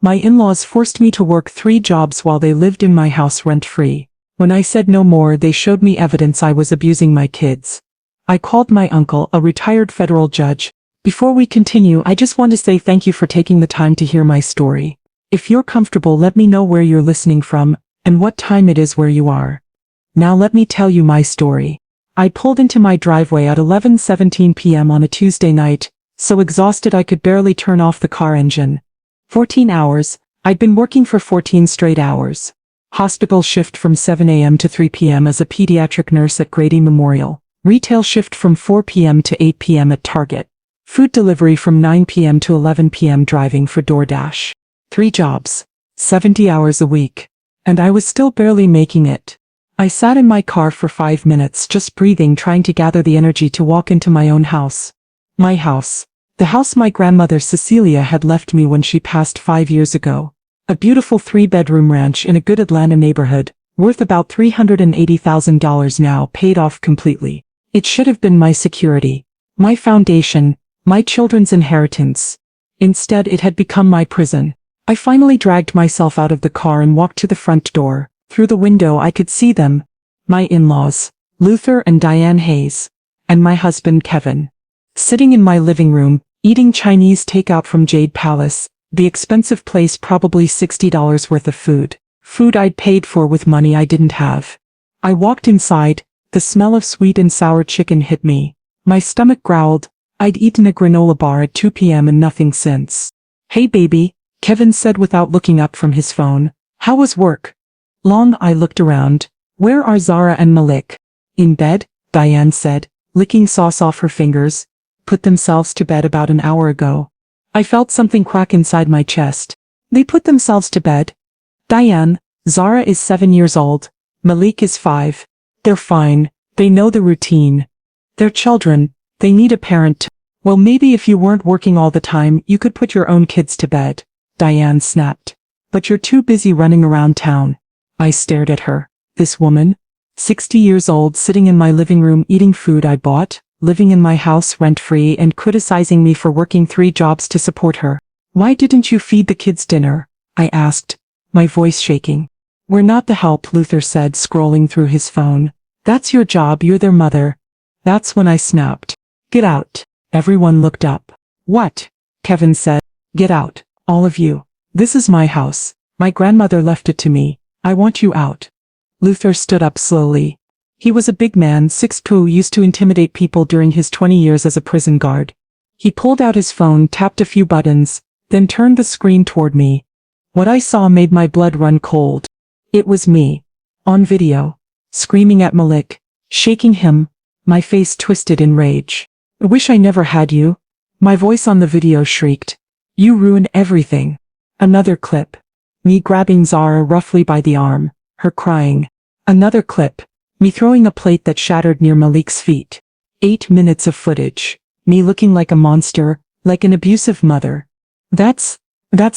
My in-laws forced me to work 3 jobs while they lived in my house rent-free. When I said no more, they showed me evidence I was abusing my kids. I called my uncle, a retired federal judge. Before we continue, I just want to say thank you for taking the time to hear my story. If you're comfortable, let me know where you're listening from, and what time it is where you are. Now let me tell you my story. I pulled into my driveway at 11:17 p.m. on a Tuesday night, so exhausted I could barely turn off the car engine. 14 hours. I'd been working for 14 straight hours. Hospital shift from 7 a.m. to 3 p.m. as a pediatric nurse at Grady Memorial. Retail shift from 4 p.m. to 8 p.m. at Target. Food delivery from 9 p.m. to 11 p.m. driving for DoorDash. 3 jobs. 70 hours a week. And I was still barely making it. I sat in my car for 5 minutes just breathing, trying to gather the energy to walk into my own house. My house. The house my grandmother Cecilia had left me when she passed 5 years ago. A beautiful 3-bedroom ranch in a good Atlanta neighborhood, worth about $380,000 now, paid off completely. It should have been my security, my foundation, my children's inheritance. Instead, it had become my prison. I finally dragged myself out of the car and walked to the front door. Through the window I could see them. My in-laws, Luther and Diane Hayes, and my husband Kevin. Sitting in my living room, eating Chinese takeout from Jade Palace, the expensive place, probably $60 worth of food. Food I'd paid for with money I didn't have. I walked inside, the smell of sweet and sour chicken hit me. My stomach growled. I'd eaten a granola bar at 2 p.m. and nothing since. "Hey baby," Kevin said without looking up from his phone. "How was work?" Long I looked around. "Where are Zara and Malik?" "In bed," Diane said, licking sauce off her fingers. "Put themselves to bed about an hour ago." I felt something crack inside my chest. "They put themselves to bed?" "Diane, Zara is 7 years old. Malik is 5. They're fine. They know the routine. They're children. They need a parent." "Well, maybe if you weren't working all the time, you could put your own kids to bed," Diane snapped. "But you're too busy running around town." I stared at her. This woman, 60 years old, sitting in my living room eating food I bought, living in my house rent-free, and criticizing me for working 3 jobs to support her. "Why didn't you feed the kids dinner?" I asked, my voice shaking. "We're not the help," Luther said, scrolling through his phone. "That's your job, you're their mother." That's when I snapped. "Get out." Everyone looked up. "What?" Kevin said. "Get out, all of you. This is my house. My grandmother left it to me. I want you out." Luther stood up slowly. He was a big man, 6'2", used to intimidate people during his 20 years as a prison guard. He pulled out his phone, tapped a few buttons, then turned the screen toward me. What I saw made my blood run cold. It was me, on video, screaming at Malik, shaking him, my face twisted in rage. "I wish I never had you." My voice on the video shrieked. "You ruined everything." Another clip. Me grabbing Zara roughly by the arm, her crying. Another clip. Me throwing a plate that shattered near Malik's feet. 8 minutes of footage. Me looking like a monster, like an abusive mother. That's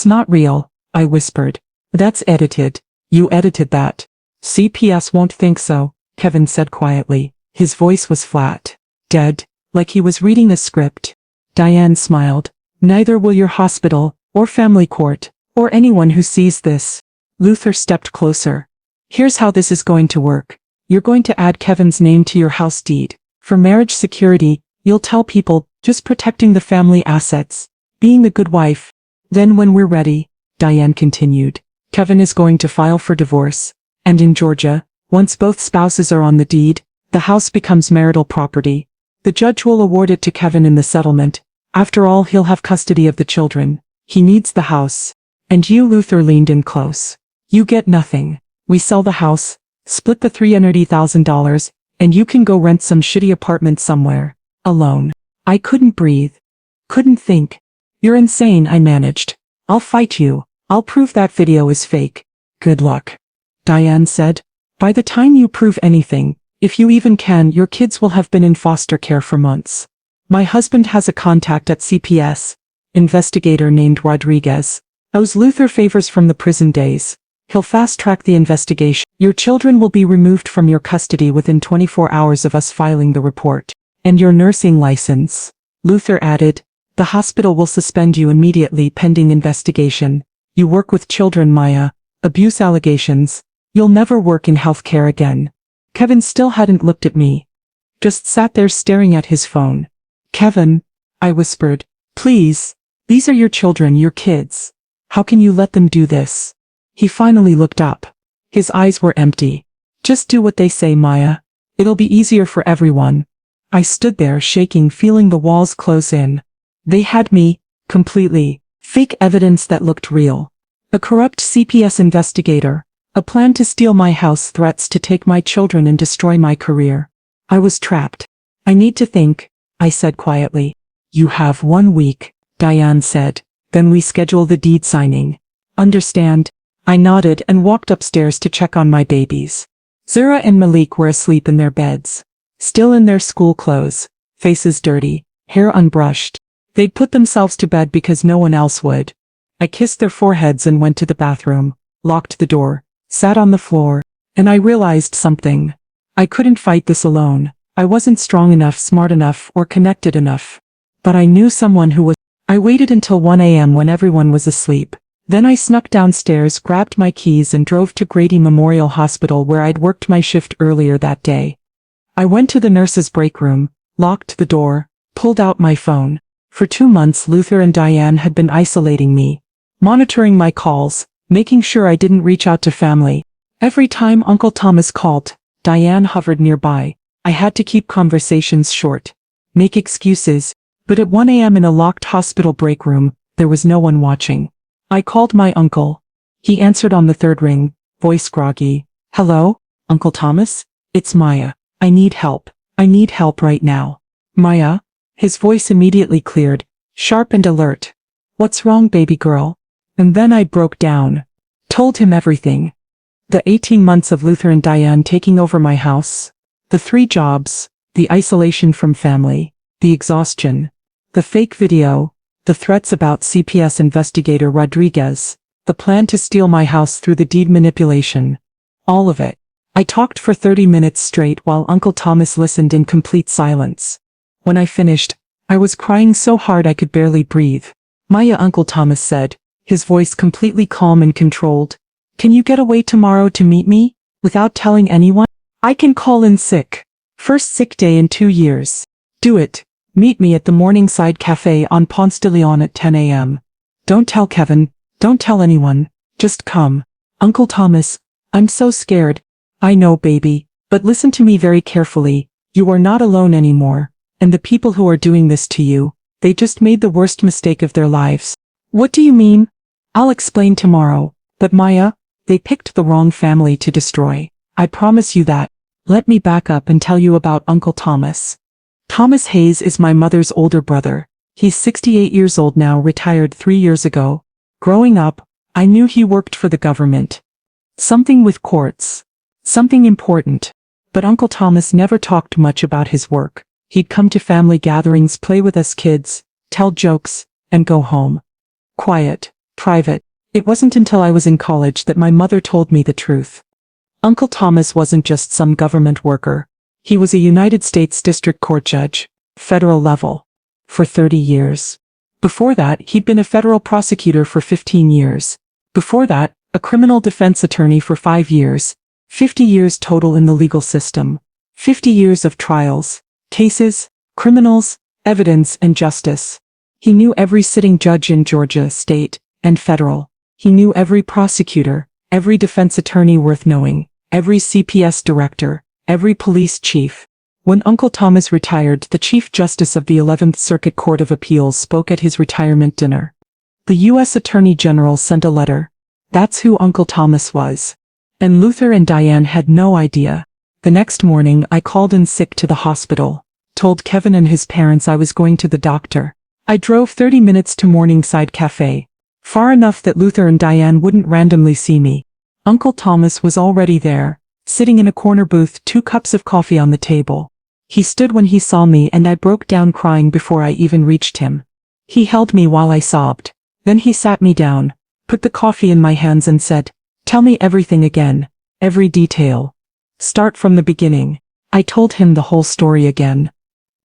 not real," I whispered. "That's edited. You edited that." "CPS won't think so," Kevin said quietly. His voice was flat. Dead, like he was reading a script. Diane smiled. "Neither will your hospital, or family court, or anyone who sees this." Luther stepped closer. "Here's how this is going to work. You're going to add Kevin's name to your house deed. For marriage security, you'll tell people, just protecting the family assets, being the good wife. Then when we're ready," Diane continued, "Kevin is going to file for divorce. And in Georgia, once both spouses are on the deed, the house becomes marital property. The judge will award it to Kevin in the settlement. After all, he'll have custody of the children. He needs the house. And you," Luther leaned in close. "You get nothing. We sell the house, split the $380,000, and you can go rent some shitty apartment somewhere, alone." I couldn't breathe. Couldn't think. "You're insane," I managed. "I'll fight you. I'll prove that video is fake." "Good luck," Diane said. "By the time you prove anything, if you even can, your kids will have been in foster care for months. My husband has a contact at CPS, investigator named Rodriguez. Owes Luther favors from the prison days. He'll fast-track the investigation. Your children will be removed from your custody within 24 hours of us filing the report. And your nursing license." Luther added, "The hospital will suspend you immediately pending investigation. You work with children, Maya. Abuse allegations. You'll never work in healthcare again. Kevin still hadn't looked at me. Just sat there staring at his phone. Kevin, I whispered, please. These are your children, your kids. How can you let them do this? He finally looked up. His eyes were empty. Just do what they say, Maya. It'll be easier for everyone. I stood there shaking, feeling the walls close in. They had me, completely. Fake evidence that looked real. A corrupt CPS investigator. A plan to steal my house, threats to take my children and destroy my career. I was trapped. I need to think, I said quietly. You have 1 week, Diane said. Then we schedule the deed signing. Understand? I nodded and walked upstairs to check on my babies. Zura and Malik were asleep in their beds. Still in their school clothes, faces dirty, hair unbrushed. They'd put themselves to bed because no one else would. I kissed their foreheads and went to the bathroom, locked the door, sat on the floor, and I realized something. I couldn't fight this alone. I wasn't strong enough, smart enough, or connected enough. But I knew someone who was. I waited until 1 a.m. when everyone was asleep. Then I snuck downstairs, grabbed my keys and drove to Grady Memorial Hospital where I'd worked my shift earlier that day. I went to the nurse's break room, locked the door, pulled out my phone. For 2 months Luther and Diane had been isolating me, monitoring my calls, making sure I didn't reach out to family. Every time Uncle Thomas called, Diane hovered nearby. I had to keep conversations short, make excuses, but at 1 a.m. in a locked hospital break room, there was no one watching. I called my uncle. He answered on the 3rd ring, voice groggy. Hello, Uncle Thomas? It's Maya. I need help. I need help right now. Maya? His voice immediately cleared, sharp and alert. What's wrong, baby girl? And then I broke down. Told him everything. The 18 months of Luther and Diane taking over my house. The 3 jobs. The isolation from family. The exhaustion. The fake video. The threats about CPS investigator Rodriguez. The plan to steal my house through the deed manipulation. All of it. I talked for 30 minutes straight while Uncle Thomas listened in complete silence. When I finished, I was crying so hard I could barely breathe. Maya, Uncle Thomas said, his voice completely calm and controlled. Can you get away tomorrow to meet me, without telling anyone? I can call in sick. First sick day in 2 years. Do it. Meet me at the Morningside Cafe on Ponce de Leon at 10 a.m. Don't tell Kevin, don't tell anyone, just come. Uncle Thomas, I'm so scared. I know, baby, but listen to me very carefully. You are not alone anymore. And the people who are doing this to you, they just made the worst mistake of their lives. What do you mean? I'll explain tomorrow. But Maya, they picked the wrong family to destroy. I promise you that. Let me back up and tell you about Uncle Thomas. Thomas Hayes is my mother's older brother. He's 68 years old now, retired 3 years ago. Growing up, I knew he worked for the government. Something with courts. Something important. But Uncle Thomas never talked much about his work. He'd come to family gatherings, play with us kids, tell jokes, and go home. Quiet, private. It wasn't until I was in college that my mother told me the truth. Uncle Thomas wasn't just some government worker. He was a United States District Court judge, federal level, for 30 years. Before that, he'd been a federal prosecutor for 15 years. Before that, a criminal defense attorney for 5 years. 50 years total in the legal system. 50 years of trials, cases, criminals, evidence, and justice. He knew every sitting judge in Georgia, state, and federal. He knew every prosecutor, every defense attorney worth knowing, every CPS director, every police chief. When Uncle Thomas retired, the Chief Justice of the 11th Circuit Court of Appeals spoke at his retirement dinner. The U.S. Attorney General sent a letter. That's who Uncle Thomas was. And Luther and Diane had no idea. The next morning, I called in sick to the hospital. Told Kevin and his parents I was going to the doctor. I drove 30 minutes to Morningside Cafe. Far enough that Luther and Diane wouldn't randomly see me. Uncle Thomas was already there, sitting in a corner booth, 2 cups of coffee on the table. He stood when he saw me and I broke down crying before I even reached him. He held me while I sobbed. Then he sat me down, put the coffee in my hands and said, "Tell me everything again, every detail. Start from the beginning." I told him the whole story again.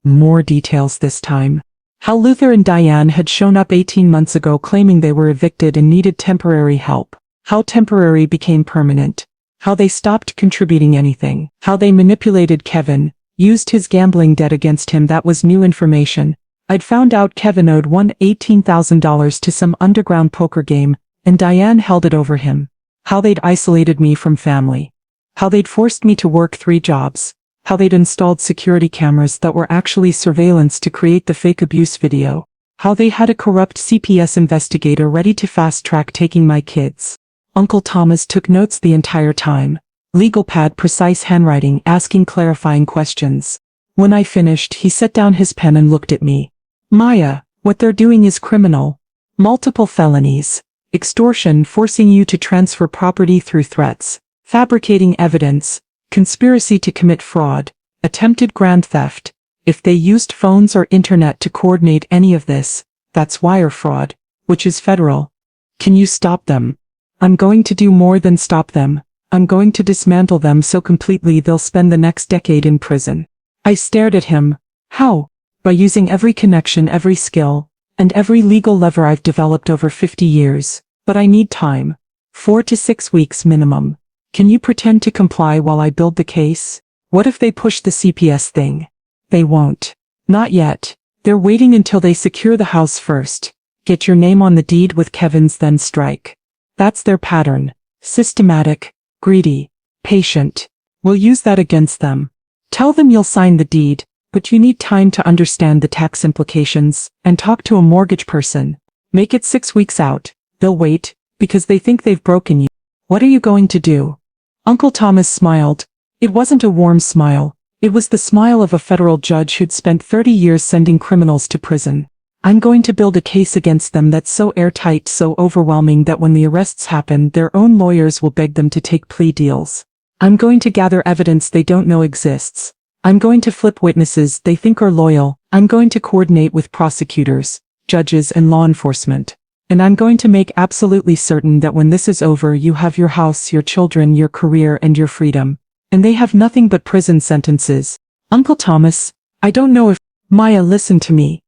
More details this time. How Luther and Diane had shown up 18 months ago claiming they were evicted and needed temporary help. How temporary became permanent. How they stopped contributing anything. How they manipulated Kevin, used his gambling debt against him. That was new information. I'd found out Kevin owed $18,000 to some underground poker game, and Diane held it over him. How they'd isolated me from family. How they'd forced me to work 3 jobs. How they'd installed security cameras that were actually surveillance to create the fake abuse video. How they had a corrupt CPS investigator ready to fast-track taking my kids. Uncle Thomas took notes the entire time. Legal pad, precise handwriting, asking clarifying questions. When I finished, he set down his pen and looked at me. Maya, what they're doing is criminal. Multiple felonies. Extortion, forcing you to transfer property through threats. Fabricating evidence. Conspiracy to commit fraud. Attempted grand theft. If they used phones or internet to coordinate any of this, that's wire fraud, which is federal. Can you stop them? I'm going to do more than stop them. I'm going to dismantle them so completely they'll spend the next decade in prison. I stared at him. How? By using every connection, every skill, and every legal lever I've developed over 50 years. But I need time. 4 to 6 weeks minimum. Can you pretend to comply while I build the case? What if they push the CPS thing? They won't. Not yet. They're waiting until they secure the house first. Get your name on the deed with Kevin's, then strike. That's their pattern. Systematic, greedy, patient. We'll use that against them. Tell them you'll sign the deed, but you need time to understand the tax implications, and talk to a mortgage person. Make it 6 weeks out. They'll wait, because they think they've broken you. What are you going to do? Uncle Thomas smiled. It wasn't a warm smile. It was the smile of a federal judge who'd spent 30 years sending criminals to prison. I'm going to build a case against them that's so airtight, so overwhelming that when the arrests happen, their own lawyers will beg them to take plea deals. I'm going to gather evidence they don't know exists. I'm going to flip witnesses they think are loyal. I'm going to coordinate with prosecutors, judges, and law enforcement. And I'm going to make absolutely certain that when this is over, you have your house, your children, your career, and your freedom. And they have nothing but prison sentences. Uncle Thomas, I don't know if... Maya, listen to me.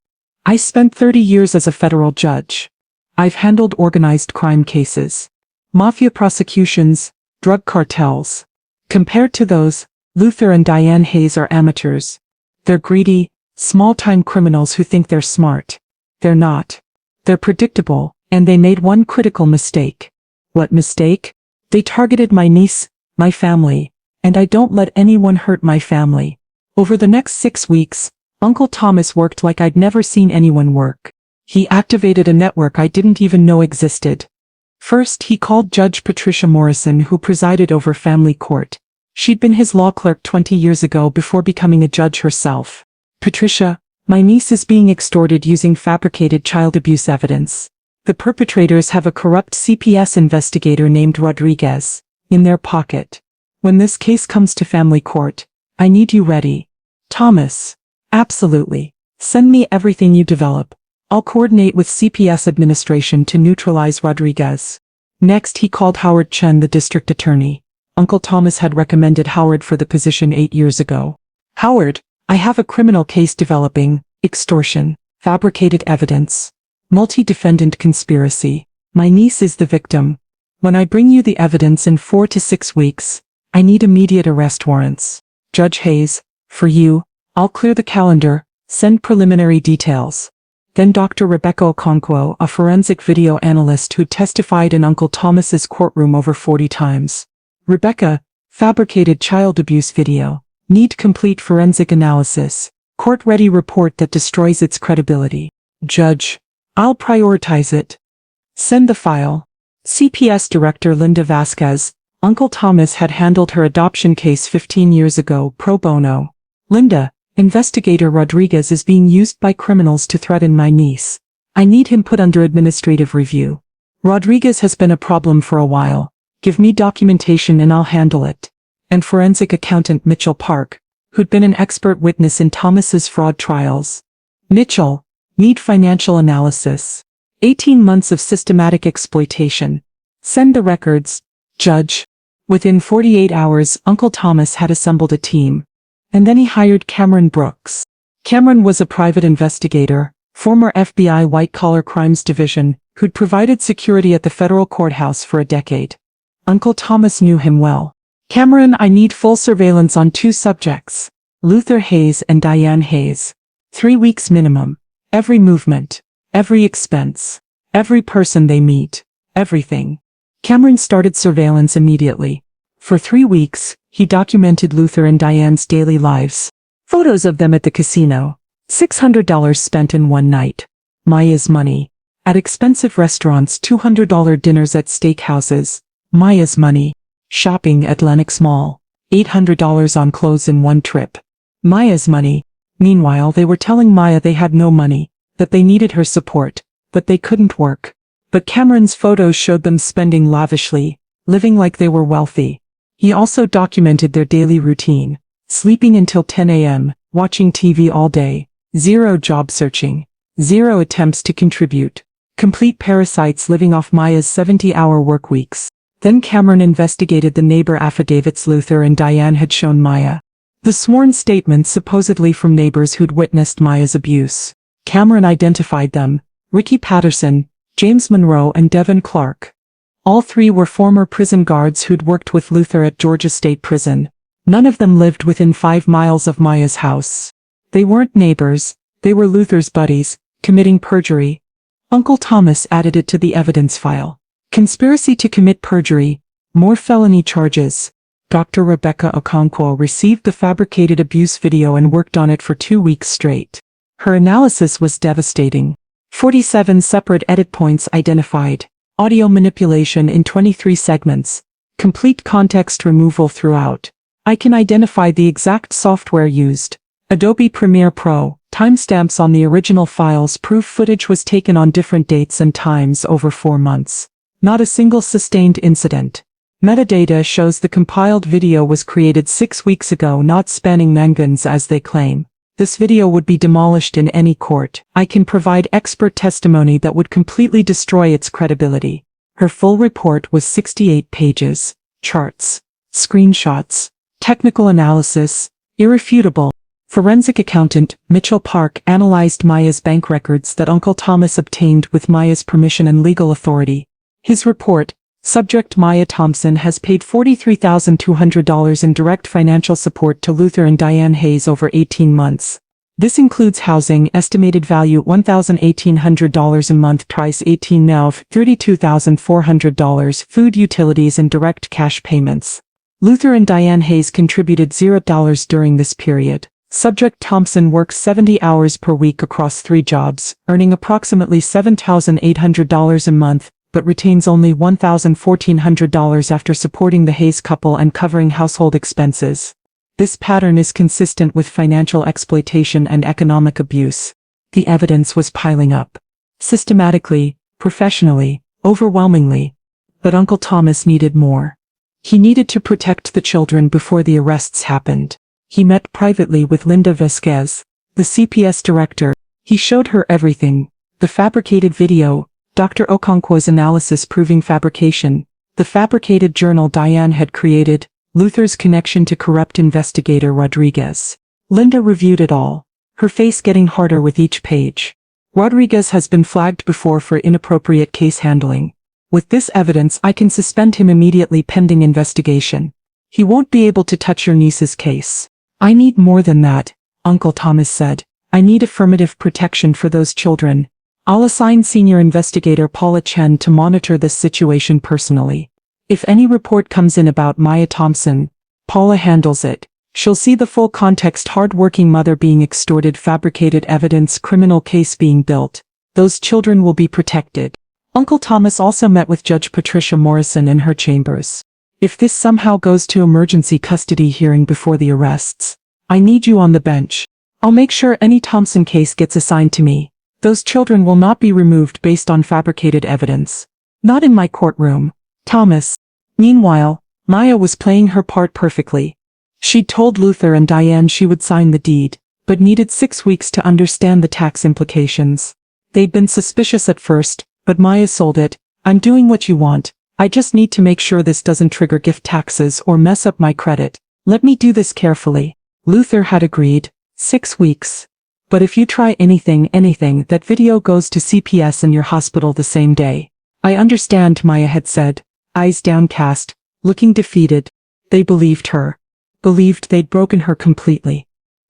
I spent 30 years as a federal judge. I've handled organized crime cases, mafia prosecutions, drug cartels. Compared to those, Luther and Diane Hayes are amateurs. They're greedy, small-time criminals who think they're smart. They're not. They're predictable, and they made one critical mistake. What mistake? They targeted my niece, my family, and I don't let anyone hurt my family. Over the next 6 weeks, Uncle Thomas worked like I'd never seen anyone work. He activated a network I didn't even know existed. First, he called Judge Patricia Morrison, who presided over family court. She'd been his law clerk 20 years ago before becoming a judge herself. Patricia, my niece is being extorted using fabricated child abuse evidence. The perpetrators have a corrupt CPS investigator named Rodriguez in their pocket. When this case comes to family court, I need you ready. Thomas. Absolutely. Send me everything you develop. I'll coordinate with CPS administration to neutralize Rodriguez. Next, he called Howard Chen, the district attorney. Uncle Thomas had recommended Howard for the position 8 years ago. Howard, I have a criminal case developing. Extortion, fabricated evidence, multi-defendant conspiracy. My niece is the victim. When I bring you the evidence in 4 to 6 weeks, I need immediate arrest warrants. Judge Hayes, for you, I'll clear the calendar, send preliminary details. Then Dr. Rebecca Okonkwo, a forensic video analyst who testified in Uncle Thomas's courtroom over 40 times. Rebecca, fabricated child abuse video. Need complete forensic analysis. Court-ready report that destroys its credibility. Judge, I'll prioritize it. Send the file. CPS Director Linda Vasquez. Uncle Thomas had handled her adoption case 15 years ago pro bono. Linda, Investigator Rodriguez is being used by criminals to threaten my niece. I need him put under administrative review. Rodriguez has been a problem for a while. Give me documentation and I'll handle it. And forensic accountant Mitchell Park, who'd been an expert witness in Thomas's fraud trials. Mitchell, need financial analysis. 18 months of systematic exploitation. Send the records. Judge. Within 48 hours, Uncle Thomas had assembled a team. And then he hired Cameron Brooks. Cameron was a private investigator, former FBI white-collar crimes division, who'd provided security at the federal courthouse for a decade. Uncle Thomas knew him well. Cameron, I need full surveillance on 2 subjects. Luther Hayes and Diane Hayes. 3 weeks minimum. Every movement. Every expense. Every person they meet. Everything. Cameron started surveillance immediately. For 3 weeks, he documented Luther and Diane's daily lives. Photos of them at the casino. $600 spent in one night. Maya's money. At expensive restaurants, $200 dinners at steakhouses. Maya's money. Shopping at Lenox Mall. $800 on clothes in one trip. Maya's money. Meanwhile, they were telling Maya they had no money, that they needed her support, but they couldn't work. But Cameron's photos showed them spending lavishly, living like they were wealthy. He also documented their daily routine. Sleeping until 10 a.m., watching TV all day. 0 job searching. 0 attempts to contribute. Complete parasites living off Maya's 70-hour work weeks. Then Cameron investigated the neighbor affidavits Luther and Diane had shown Maya. The sworn statements supposedly from neighbors who'd witnessed Maya's abuse. Cameron identified them: Ricky Patterson, James Monroe and Devin Clark. All 3 were former prison guards who'd worked with Luther at Georgia State Prison. None of them lived within 5 miles of Maya's house. They weren't neighbors, they were Luther's buddies, committing perjury. Uncle Thomas added it to the evidence file. Conspiracy to commit perjury, more felony charges. Dr. Rebecca Okonkwo received the fabricated abuse video and worked on it for 2 weeks straight. Her analysis was devastating. 47 separate edit points identified. Audio manipulation in 23 segments. Complete context removal throughout. I can identify the exact software used. Adobe Premiere Pro. Timestamps on the original files prove footage was taken on different dates and times over 4 months. Not a single sustained incident. Metadata shows the compiled video was created 6 weeks ago, not spanning Nangans as they claim. This video would be demolished in any court. I can provide expert testimony that would completely destroy its credibility. Her full report was 68 pages. Charts. Screenshots. Technical analysis. Irrefutable. Forensic accountant Mitchell Park analyzed Maya's bank records that Uncle Thomas obtained with Maya's permission and legal authority. His report: subject Maya Thompson has paid $43,200 in direct financial support to Luther and Diane Hayes over 18 months. This includes housing, estimated value $1,800 a month, price 18 now, $32,400, food, utilities and direct cash payments. Luther and Diane Hayes contributed $0 during this period. Subject Thompson works 70 hours per week across 3 jobs, earning approximately $7,800 a month, but retains only $1,400 after supporting the Hayes couple and covering household expenses. This pattern is consistent with financial exploitation and economic abuse. The evidence was piling up. Systematically, professionally, overwhelmingly. But Uncle Thomas needed more. He needed to protect the children before the arrests happened. He met privately with Linda Vasquez, the CPS director. He showed her everything: the fabricated video, Dr. Okonkwo's analysis proving fabrication, the fabricated journal Diane had created, Luther's connection to corrupt investigator Rodriguez. Linda reviewed it all, her face getting harder with each page. Rodriguez has been flagged before for inappropriate case handling. With this evidence, I can suspend him immediately pending investigation. He won't be able to touch your niece's case. I need more than that, Uncle Thomas said. I need affirmative protection for those children. I'll assign senior investigator Paula Chen to monitor this situation personally. If any report comes in about Maya Thompson, Paula handles it. She'll see the full context: hard-working mother being extorted, fabricated evidence, criminal case being built. Those children will be protected. Uncle Thomas also met with Judge Patricia Morrison in her chambers. If this somehow goes to emergency custody hearing before the arrests, I need you on the bench. I'll make sure any Thompson case gets assigned to me. Those children will not be removed based on fabricated evidence. Not in my courtroom, Thomas. Meanwhile, Maya was playing her part perfectly. She'd told Luther and Diane she would sign the deed, but needed 6 weeks to understand the tax implications. They'd been suspicious at first, but Maya sold it. I'm doing what you want. I just need to make sure this doesn't trigger gift taxes or mess up my credit. Let me do this carefully. Luther had agreed. 6 weeks. But if you try anything, that video goes to CPS and your hospital the same day. I understand, Maya had said, eyes downcast, looking defeated. They believed her. Believed they'd broken her completely.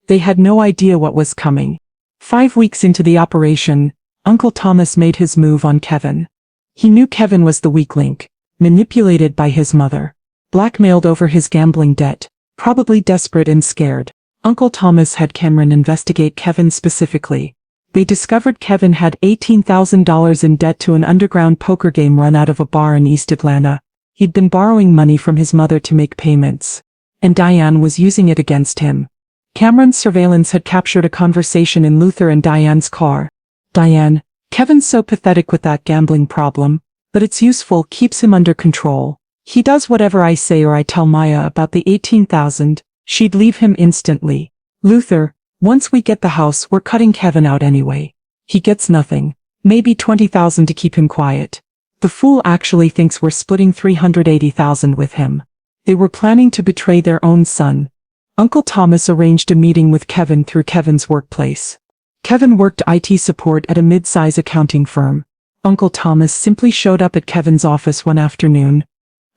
They had no idea what was coming. 5 weeks into the operation, Uncle Thomas made his move on Kevin. He knew Kevin was the weak link, manipulated by his mother, blackmailed over his gambling debt, probably desperate and scared. Uncle Thomas had Cameron investigate Kevin specifically. They discovered Kevin had $18,000 in debt to an underground poker game run out of a bar in East Atlanta. He'd been borrowing money from his mother to make payments. And Diane was using it against him. Cameron's surveillance had captured a conversation in Luther and Diane's car. Diane, Kevin's so pathetic with that gambling problem, but it's useful, keeps him under control. He does whatever I say or I tell Maya about the 18,000, she'd leave him instantly. Luther, once we get the house, we're cutting Kevin out anyway. He gets nothing, maybe 20,000 to keep him quiet. The fool actually thinks we're splitting 380,000 with him. They were planning to betray their own son. Uncle Thomas arranged a meeting with Kevin through Kevin's workplace. Kevin worked IT support at a mid-size accounting firm. Uncle Thomas simply showed up at Kevin's office one afternoon.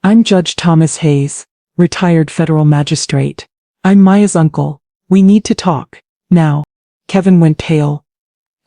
I'm Judge Thomas Hayes, retired federal magistrate. I'm Maya's uncle. We need to talk. Now. Kevin went pale.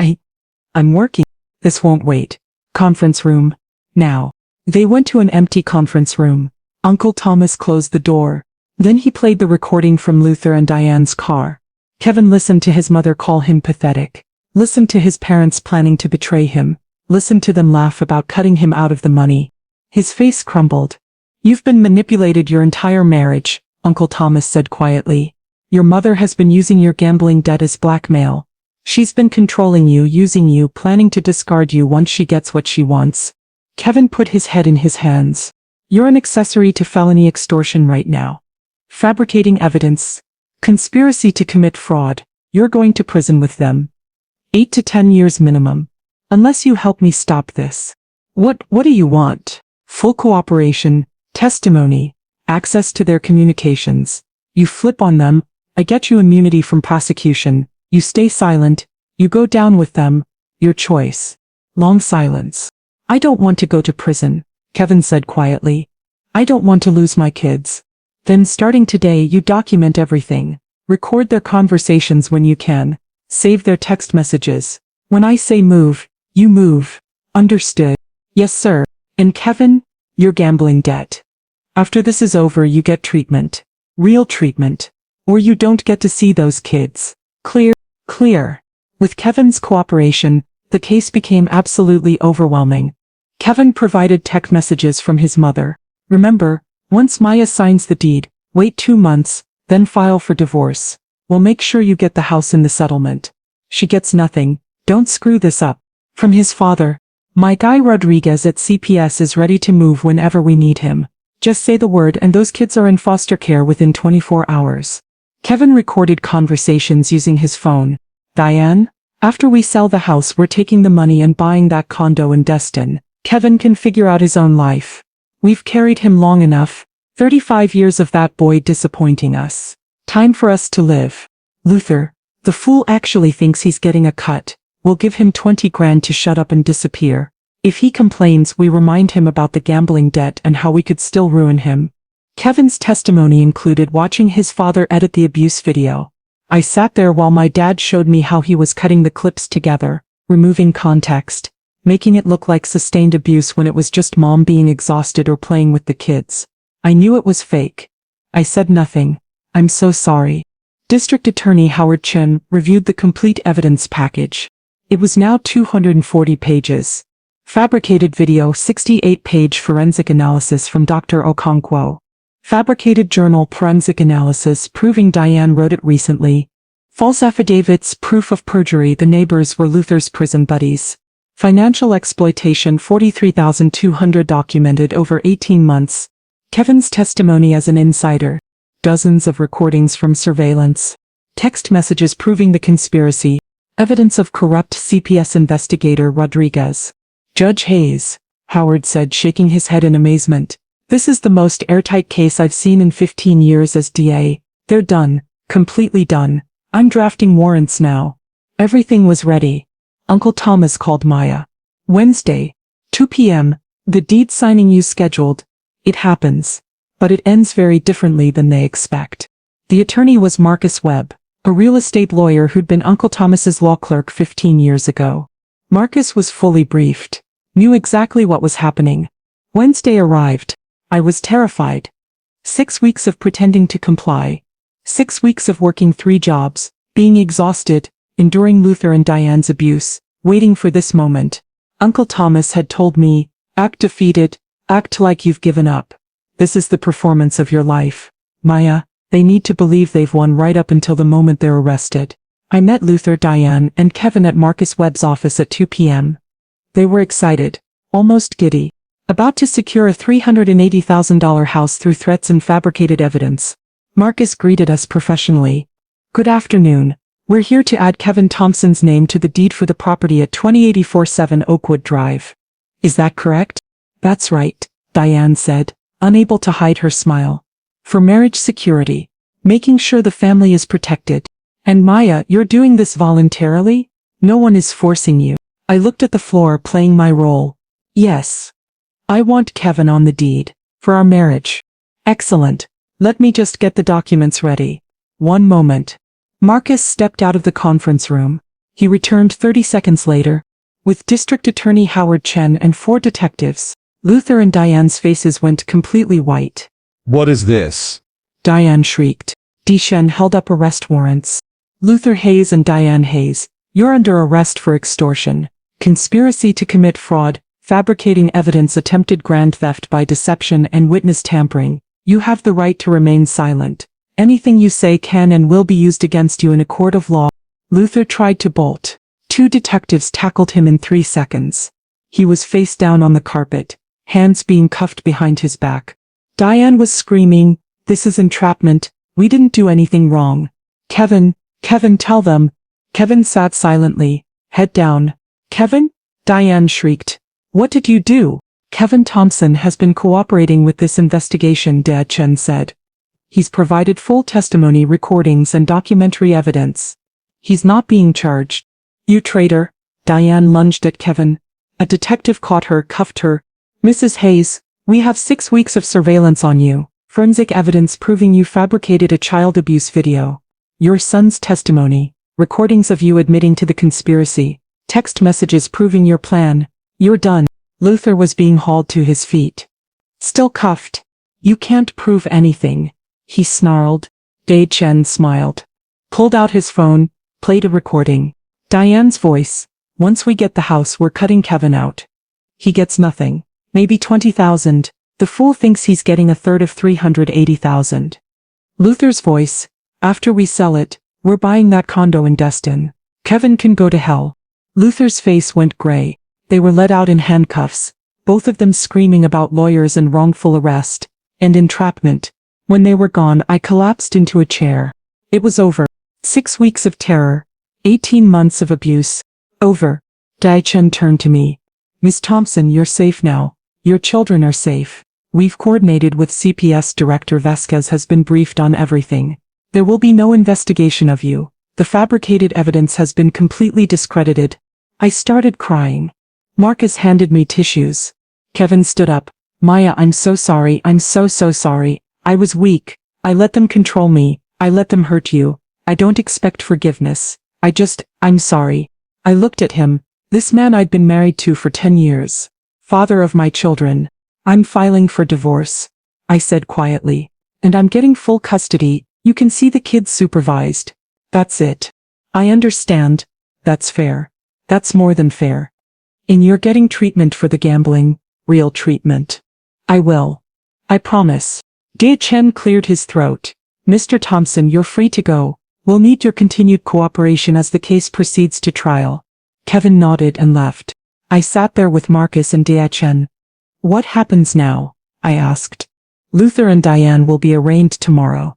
I'm working. This won't wait. Conference room. Now. They went to an empty conference room. Uncle Thomas closed the door. Then he played the recording from Luther and Diane's car. Kevin listened to his mother call him pathetic. Listened to his parents planning to betray him. Listened to them laugh about cutting him out of the money. His face crumbled. You've been manipulated your entire marriage, Uncle Thomas said quietly. Your mother has been using your gambling debt as blackmail. She's been controlling you, using you, planning to discard you once she gets what she wants. Kevin put his head in his hands. You're an accessory to felony extortion right now. Fabricating evidence. Conspiracy to commit fraud. You're going to prison with them. 8 to 10 years minimum. Unless you help me stop this. What do you want? Full cooperation, testimony, access to their communications. You flip on them, I get you immunity from prosecution. You stay silent, you go down with them. Your choice. Long silence. I don't want to go to prison, Kevin said quietly. I don't want to lose my kids. Then starting today you document everything. Record their conversations when you can. Save their text messages. When I say move, you move. Understood? Yes, sir. And Kevin, your gambling debt. After this is over you get treatment. Real treatment. Or you don't get to see those kids. Clear? Clear. With Kevin's cooperation, the case became absolutely overwhelming. Kevin provided text messages from his mother. Remember, once Maya signs the deed, wait 2 months, then file for divorce. We'll make sure you get the house in the settlement. She gets nothing. Don't screw this up. From his father. My guy Rodriguez at CPS is ready to move whenever we need him. Just say the word and those kids are in foster care within 24 hours. Kevin recorded conversations using his phone. Diane, after we sell the house we're taking the money and buying that condo in Destin. Kevin can figure out his own life. We've carried him long enough. 35 years of that boy disappointing us. Time for us to live. Luther, the fool actually thinks he's getting a cut. We'll give him 20 grand to shut up and disappear. If he complains, we remind him about the gambling debt and how we could still ruin him. Kevin's testimony included watching his father edit the abuse video. I sat there while my dad showed me how he was cutting the clips together, removing context, making it look like sustained abuse when it was just mom being exhausted or playing with the kids. I knew it was fake. I said nothing. I'm so sorry. District Attorney Howard Chin reviewed the complete evidence package. It was now 240 pages. Fabricated video, 68-page forensic analysis from Dr. Okonkwo. Fabricated journal, forensic analysis proving Diane wrote it recently. False affidavits, proof of perjury, the neighbors were Luther's prison buddies. Financial exploitation, 43,200 documented over 18 months. Kevin's testimony as an insider. Dozens of recordings from surveillance. Text messages proving the conspiracy. Evidence of corrupt CPS investigator Rodriguez. Judge Hayes, Howard said, shaking his head in amazement. This is the most airtight case I've seen in 15 years as DA. They're done. Completely done. I'm drafting warrants now. Everything was ready. Uncle Thomas called Maya. Wednesday, 2 p.m., the deed signing you scheduled. It happens. But it ends very differently than they expect. The attorney was Marcus Webb, a real estate lawyer who'd been Uncle Thomas's law clerk 15 years ago. Marcus was fully briefed, knew exactly what was happening. Wednesday arrived. I was terrified. 6 weeks of pretending to comply. 6 weeks of working 3 jobs, being exhausted, enduring Luther and Diane's abuse, waiting for this moment. Uncle Thomas had told me, act defeated, act like you've given up. This is the performance of your life. Maya, they need to believe they've won right up until the moment they're arrested. I met Luther, Diane, and Kevin at Marcus Webb's office at 2 p.m. They were excited, almost giddy, about to secure a $380,000 house through threats and fabricated evidence. Marcus greeted us professionally. Good afternoon. We're here to add Kevin Thompson's name to the deed for the property at 20847 Oakwood Drive. Is that correct? That's right, Diane said, unable to hide her smile. For marriage security, making sure the family is protected. And Maya, you're doing this voluntarily? No one is forcing you. I looked at the floor, playing my role. Yes. I want Kevin on the deed. For our marriage. Excellent. Let me just get the documents ready. One moment. Marcus stepped out of the conference room. He returned 30 seconds later, with District Attorney Howard Chen and 4 detectives. Luther and Diane's faces went completely white. What is this? Diane shrieked. Chen held up arrest warrants. Luther Hayes and Diane Hayes, you're under arrest for extortion, conspiracy to commit fraud, fabricating evidence, attempted grand theft by deception, and witness tampering. You have the right to remain silent. Anything you say can and will be used against you in a court of law. Luther tried to bolt. 2 detectives tackled him in 3 seconds. He was face down on the carpet, hands being cuffed behind his back. Diane was screaming, "This is entrapment. We didn't do anything wrong. Kevin, tell them." Kevin sat silently, head down. Kevin? Diane shrieked. What did you do? Kevin Thompson has been cooperating with this investigation, Chen said. He's provided full testimony, recordings, and documentary evidence. He's not being charged. You traitor. Diane lunged at Kevin. A detective caught her, cuffed her. Mrs. Hayes, we have 6 weeks of surveillance on you. Forensic evidence proving you fabricated a child abuse video. Your son's testimony. Recordings of you admitting to the conspiracy. Text messages proving your plan. You're done. Luther was being hauled to his feet. Still cuffed. You can't prove anything. He snarled. Chen smiled. Pulled out his phone, played a recording. Diane's voice. Once we get the house, we're cutting Kevin out. He gets nothing. Maybe 20,000. The fool thinks he's getting a third of 380,000. Luther's voice. After we sell it, we're buying that condo in Destin. Kevin can go to hell. Luther's face went gray. They were let out in handcuffs, both of them screaming about lawyers and wrongful arrest, and entrapment. When they were gone, I collapsed into a chair. It was over. 6 weeks of terror. 18 months of abuse. Over. Chen turned to me. Miss Thompson, you're safe now. Your children are safe. We've coordinated with CPS Director Vasquez, has been briefed on everything. There will be no investigation of you. The fabricated evidence has been completely discredited. I started crying. Marcus handed me tissues. Kevin stood up. Maya, I'm so sorry. I'm so sorry. I was weak. I let them control me. I let them hurt you. I don't expect forgiveness. I'm sorry. I looked at him. This man I'd been married to for 10 years. Father of my children. I'm filing for divorce. I said quietly. And I'm getting full custody. You can see the kids supervised. That's it. I understand. That's fair. That's more than fair. And you're getting treatment for the gambling. Real treatment. I will. I promise. Chen cleared his throat. Mr. Thompson, you're free to go. We'll need your continued cooperation as the case proceeds to trial. Kevin nodded and left. I sat there with Marcus and Chen. What happens now? I asked. Luther and Diane will be arraigned tomorrow.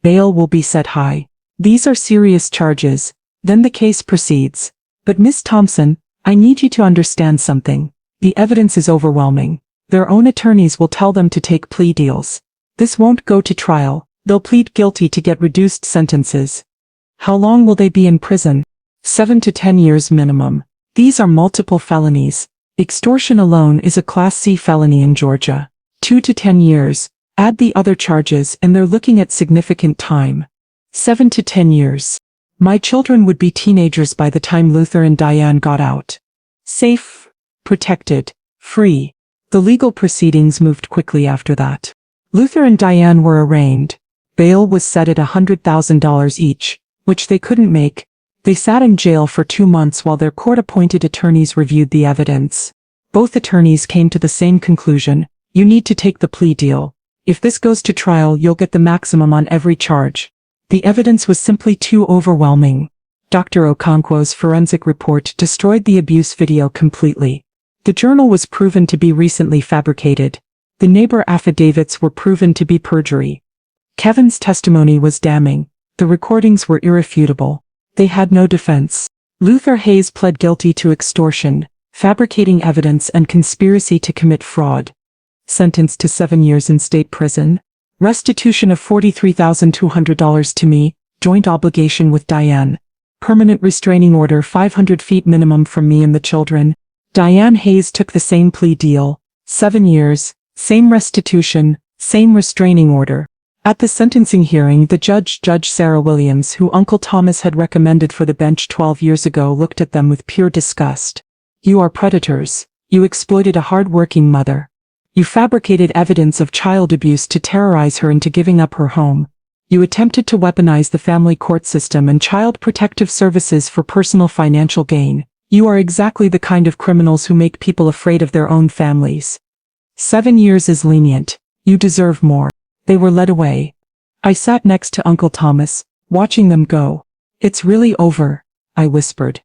Bail will be set high. These are serious charges. Then the case proceeds. But Miss Thompson, I need you to understand something. The evidence is overwhelming. Their own attorneys will tell them to take plea deals. This won't go to trial. They'll plead guilty to get reduced sentences. How long will they be in prison? 7 to 10 years minimum. These are multiple felonies. Extortion alone is a Class C felony in Georgia. 2 to 10 years. Add the other charges and they're looking at significant time. 7 to 10 years. My children would be teenagers by the time Luther and Diane got out. Safe, protected, free. The legal proceedings moved quickly after that. Luther and Diane were arraigned. Bail was set at $100,000 each, which they couldn't make. They sat in jail for 2 months while their court-appointed attorneys reviewed the evidence. Both attorneys came to the same conclusion: you need to take the plea deal. If this goes to trial, you'll get the maximum on every charge. The evidence was simply too overwhelming. Dr. Okonkwo's forensic report destroyed the abuse video completely. The journal was proven to be recently fabricated. The neighbor affidavits were proven to be perjury. Kevin's testimony was damning. The recordings were irrefutable. They had no defense. Luther Hayes pled guilty to extortion, fabricating evidence, and conspiracy to commit fraud. Sentenced to 7 years in state prison. Restitution of $43,200 to me, joint obligation with Diane. Permanent restraining order 500 feet minimum from me and the children. Diane Hayes took the same plea deal. 7 years, same restitution, same restraining order. At the sentencing hearing, the Judge Sarah Williams, who Uncle Thomas had recommended for the bench 12 years ago, looked at them with pure disgust. You are predators. You exploited a hard-working mother. You fabricated evidence of child abuse to terrorize her into giving up her home. You attempted to weaponize the family court system and child protective services for personal financial gain. You are exactly the kind of criminals who make people afraid of their own families. 7 years is lenient. You deserve more. They were led away. I sat next to Uncle Thomas, watching them go. It's really over, I whispered.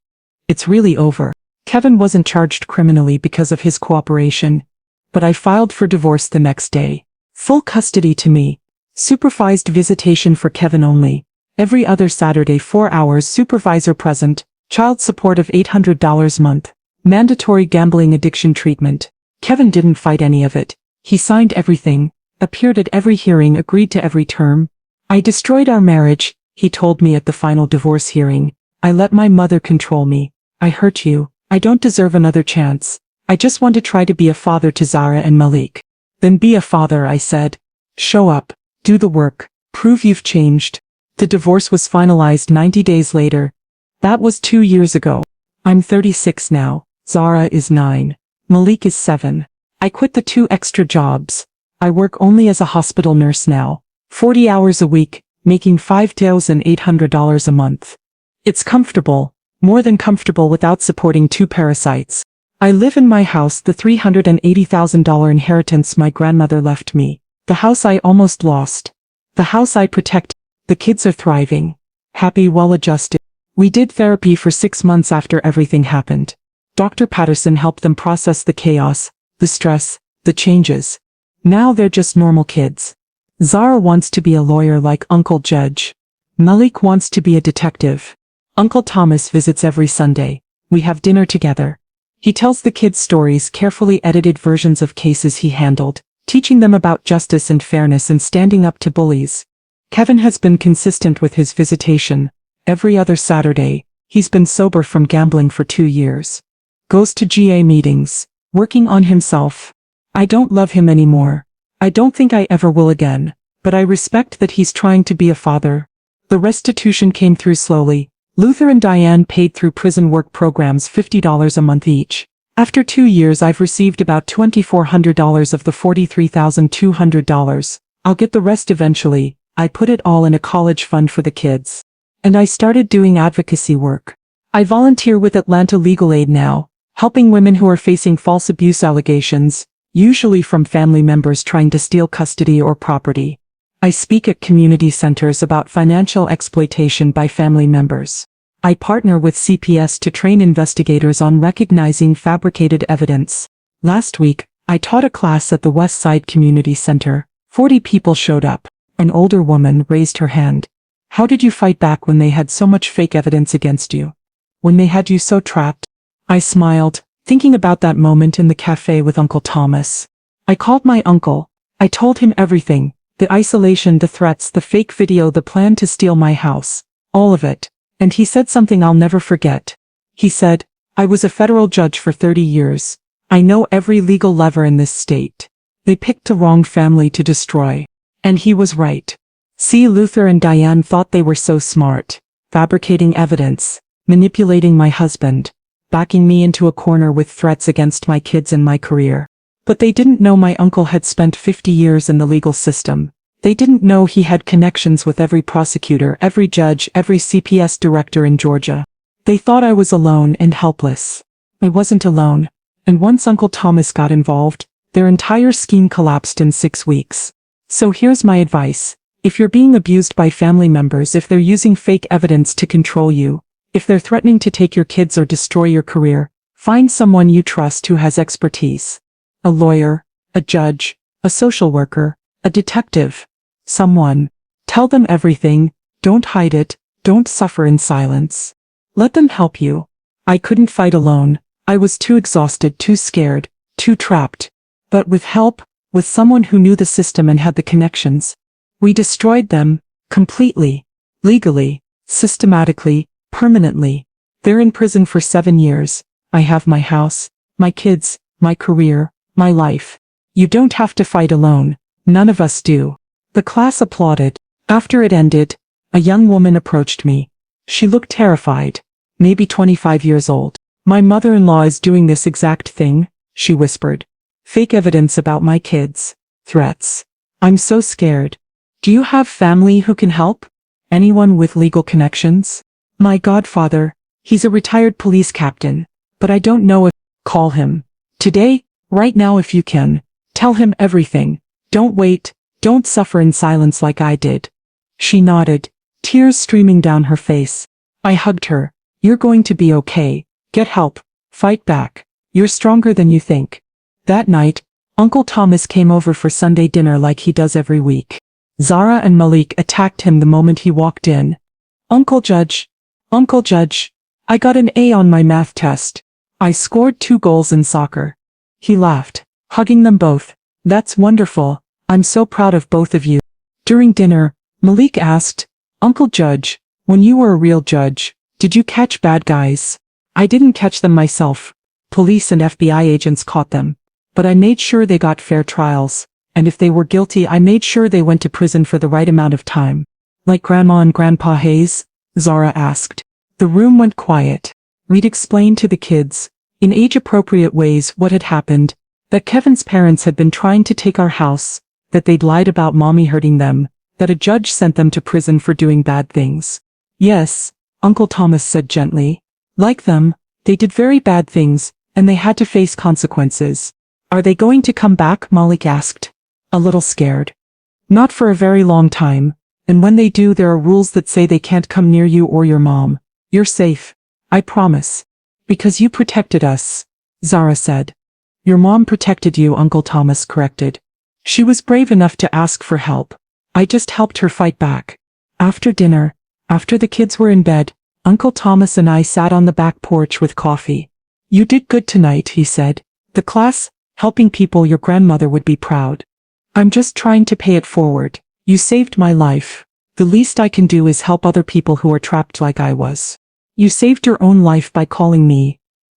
It's really over. Kevin wasn't charged criminally because of his cooperation, but I filed for divorce the next day. Full custody to me. Supervised visitation for Kevin only. Every other Saturday 4 hours, supervisor present. Child support of $800 a month. Mandatory gambling addiction treatment. Kevin didn't fight any of it. He signed everything. Appeared at every hearing, agreed to every term. I destroyed our marriage, he told me at the final divorce hearing. I let my mother control me. I hurt you. I don't deserve another chance. I just want to try to be a father to Zara and Malik. Then be a father, I said. Show up. Do the work. Prove you've changed. The divorce was finalized 90 days later. That was 2 years ago. I'm 36 now. Zara is 9. Malik is 7. I quit the 2 extra jobs. I work only as a hospital nurse now. 40 hours a week, making $5,800 a month. It's comfortable, more than comfortable without supporting 2 parasites. I live in my house, the $380,000 inheritance my grandmother left me. The house I almost lost. The house I protect. The kids are thriving. Happy, well-adjusted. We did therapy for 6 months after everything happened. Dr. Patterson helped them process the chaos, the stress, the changes. Now they're just normal kids. Zara wants to be a lawyer like Uncle Judge. Malik wants to be a detective. Uncle Thomas visits every Sunday. We have dinner together. He tells the kids stories, carefully edited versions of cases he handled, teaching them about justice and fairness and standing up to bullies. Kevin has been consistent with his visitation. Every other Saturday. He's been sober from gambling for 2 years. Goes to GA meetings, working on himself. I don't love him anymore. I don't think I ever will again, but I respect that he's trying to be a father. The restitution came through slowly. Luther and Diane paid through prison work programs $50 a month each. After 2 years, I've received about $2,400 of the $43,200. I'll get the rest eventually. I put it all in a college fund for the kids. And I started doing advocacy work. I volunteer with Atlanta Legal Aid now, helping women who are facing false abuse allegations, usually from family members trying to steal custody or property. I speak at community centers about financial exploitation by family members. I partner with CPS to train investigators on recognizing fabricated evidence. Last week, I taught a class at the West Side Community Center. 40 people showed up. An older woman raised her hand. How did you fight back when they had so much fake evidence against you? When they had you so trapped? I smiled, thinking about that moment in the cafe with Uncle Thomas. I called my uncle. I told him everything. The isolation, the threats, the fake video, the plan to steal my house. All of it. And he said something I'll never forget. He said, "I was a federal judge for 30 years. I know every legal lever in this state. They picked the wrong family to destroy." And he was right. See, Luther and Diane thought they were so smart, fabricating evidence, manipulating my husband, backing me into a corner with threats against my kids and my career. But they didn't know my uncle had spent 50 years in the legal system. They didn't know he had connections with every prosecutor, every judge, every CPS director in Georgia. They thought I was alone and helpless. I wasn't alone. And once Uncle Thomas got involved, their entire scheme collapsed in 6 weeks. So here's my advice. If you're being abused by family members, if they're using fake evidence to control you, if they're threatening to take your kids or destroy your career, find someone you trust who has expertise. A lawyer, a judge, a social worker, a detective. Someone. Tell them everything, don't hide it, don't suffer in silence. Let them help you. I couldn't fight alone. I was too exhausted, too scared, too trapped. But with help, with someone who knew the system and had the connections, we destroyed them, completely, legally, systematically, permanently. They're in prison for 7 years. I have my house, my kids, my career, my life. You don't have to fight alone. None of us do. The class applauded. After it ended, a young woman approached me. She looked terrified, maybe 25 years old. "My mother-in-law is doing this exact thing," she whispered. "Fake evidence about my kids. Threats. I'm so scared. Do you have family who can help? Anyone with legal connections? My godfather, he's a retired police captain, but I don't know if..." "Call him. Today, right now if you can. Tell him everything. Don't wait. Don't suffer in silence like I did." She nodded, tears streaming down her face. I hugged her. "You're going to be okay. Get help. Fight back. You're stronger than you think." That night, Uncle Thomas came over for Sunday dinner like he does every week. Zara and Malik attacked him the moment he walked in. Uncle Judge, I got an A on my math test. I scored 2 goals in soccer." He laughed, hugging them both. "That's wonderful. I'm so proud of both of you." During dinner, Malik asked, "Uncle Judge, when you were a real judge, did you catch bad guys?" "I didn't catch them myself. Police and FBI agents caught them. But I made sure they got fair trials, and if they were guilty I made sure they went to prison for the right amount of time." "Like Grandma and Grandpa Hayes?" Zara asked. The room went quiet. Reed explained to the kids, in age-appropriate ways, what had happened, that Kevin's parents had been trying to take our house, that they'd lied about Mommy hurting them, that a judge sent them to prison for doing bad things. "Yes," Uncle Thomas said gently. "Like them, they did very bad things, and they had to face consequences." "Are they going to come back?" Malik asked, a little scared. "Not for a very long time, and when they do there are rules that say they can't come near you or your mom. You're safe. I promise. Because you protected us," Zara said. "Your mom protected you," Uncle Thomas corrected. "She was brave enough to ask for help. I just helped her fight back." After dinner, after the kids were in bed, Uncle Thomas and I sat on the back porch with coffee. "You did good tonight," he said. "The class, helping people, your grandmother would be proud. I'm just trying to pay it forward. You saved my life. The least I can do is help other people who are trapped like I was. You saved your own life by calling me.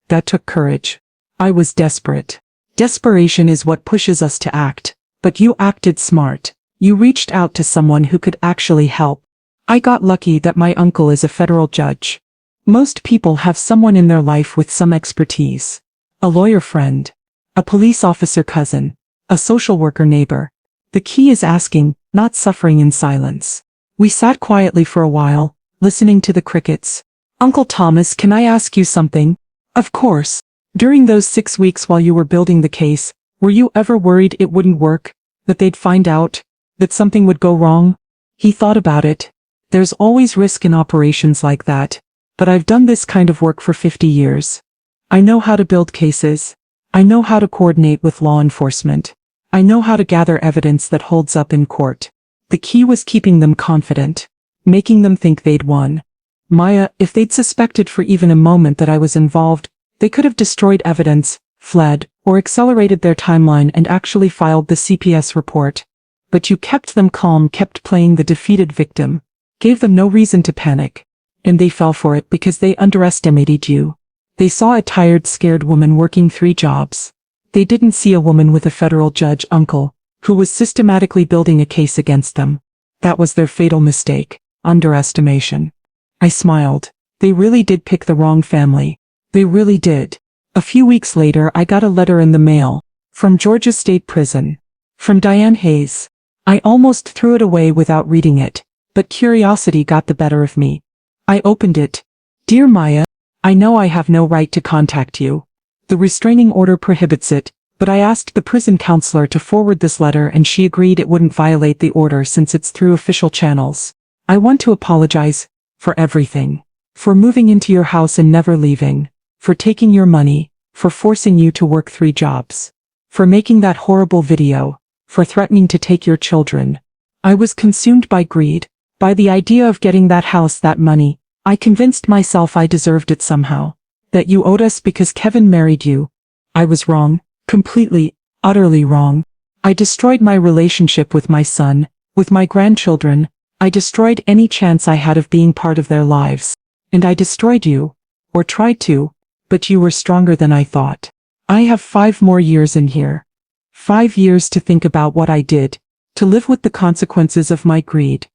That took courage. I was desperate. Desperation is what pushes us to act. But you acted smart. You reached out to someone who could actually help. I got lucky that my uncle is a federal judge. Most people have someone in their life with some expertise. A lawyer friend. A police officer cousin. A social worker neighbor. The key is asking, not suffering in silence." We sat quietly for a while, listening to the crickets. "Uncle Thomas, can I ask you something?" "Of course." "During those 6 weeks while you were building the case, were you ever worried it wouldn't work? That they'd find out? That something would go wrong?" He thought about it. "There's always risk in operations like that. But I've done this kind of work for 50 years. I know how to build cases. I know how to coordinate with law enforcement. I know how to gather evidence that holds up in court." The key was keeping them confident. Making them think they'd won. "Maya, if they'd suspected for even a moment that I was involved, they could have destroyed evidence, fled, or accelerated their timeline and actually filed the CPS report. But you kept them calm, kept playing the defeated victim. Gave them no reason to panic. And they fell for it because they underestimated you. They saw a tired, scared woman working 3 jobs. They didn't see a woman with a federal judge uncle, who was systematically building a case against them. That was their fatal mistake, underestimation. I smiled. They really did pick the wrong family. They really did. A few weeks later I got a letter in the mail. From Georgia State Prison. From Diane Hayes. I almost threw it away without reading it, but curiosity got the better of me. I opened it. Dear Maya, I know I have no right to contact you. The restraining order prohibits it, but I asked the prison counselor to forward this letter and she agreed it wouldn't violate the order since it's through official channels. I want to apologize for everything. For moving into your house and never leaving. For taking your money. For forcing you to work 3 jobs. For making that horrible video. For threatening to take your children. I was consumed by greed. By the idea of getting that house, that money. I convinced myself I deserved it somehow. That you owed us because Kevin married you. I was wrong. Completely, utterly wrong. I destroyed my relationship with my son, with my grandchildren. I destroyed any chance I had of being part of their lives. And I destroyed you. Or tried to. But you were stronger than I thought. I have 5 more years in here. 5 years to think about what I did. To live with the consequences of my greed.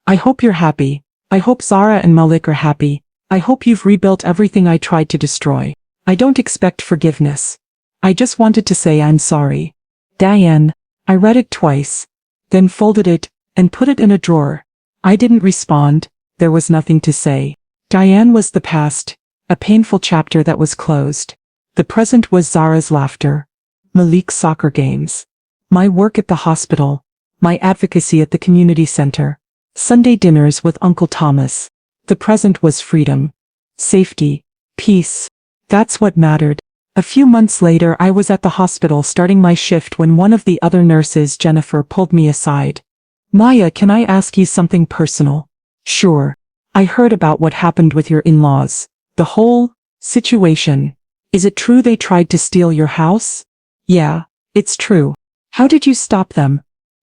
I hope you're happy. I hope Zara and Malik are happy. I hope you've rebuilt everything I tried to destroy. I don't expect forgiveness. I just wanted to say I'm sorry. Diane. I read it twice. Then folded it, and put it in a drawer. I didn't respond. There was nothing to say. Diane was the past. A painful chapter that was closed. The present was Zara's laughter. Malik's soccer games. My work at the hospital. My advocacy at the community center. Sunday dinners with Uncle Thomas. The present was freedom. Safety. Peace. That's what mattered. A few months later I was at the hospital starting my shift when one of the other nurses, Jennifer, pulled me aside. Maya, can I ask you something personal? Sure. I heard about what happened with your in-laws. The whole situation. Is it true they tried to steal your house? Yeah, it's true. How did you stop them?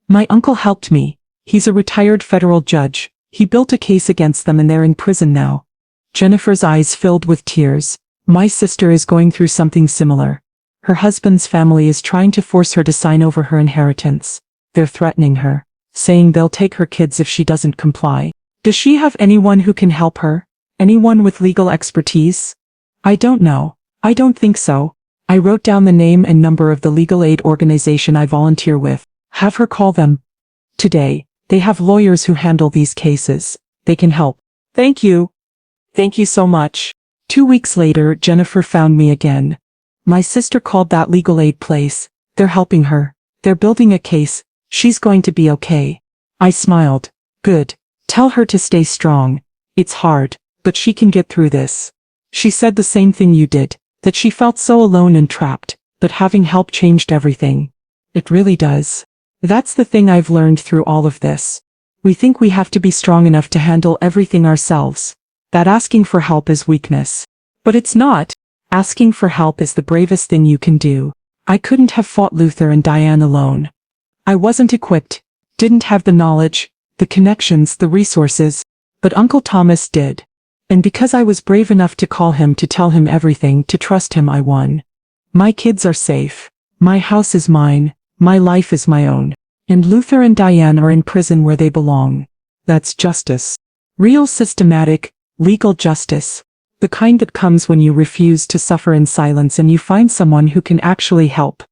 My uncle helped me. He's a retired federal judge. He built a case against them and they're in prison now. Jennifer's eyes filled with tears. My sister is going through something similar. Her husband's family is trying to force her to sign over her inheritance. They're threatening her, saying they'll take her kids if she doesn't comply. Does she have anyone who can help her? Anyone with legal expertise? I don't know. I don't think so. I wrote down the name and number of the legal aid organization I volunteer with. Have her call them. Today, they have lawyers who handle these cases. They can help. Thank you. Thank you so much. 2 weeks later, Jennifer found me again. My sister called that legal aid place. They're helping her. They're building a case. She's going to be okay. I smiled. Good. Tell her to stay strong. It's hard, but she can get through this. She said the same thing you did, that she felt so alone and trapped, but having help changed everything. It really does. That's the thing I've learned through all of this. We think we have to be strong enough to handle everything ourselves. That asking for help is weakness. But it's not. Asking for help is the bravest thing you can do. I couldn't have fought Luther and Diane alone. I wasn't equipped, didn't have the knowledge, the connections, the resources, but Uncle Thomas did. And because I was brave enough to call him, to tell him everything, to trust him, I won. My kids are safe. My house is mine. My life is my own. And Luther and Diane are in prison where they belong. That's justice. Real systematic, legal justice. The kind that comes when you refuse to suffer in silence and you find someone who can actually help.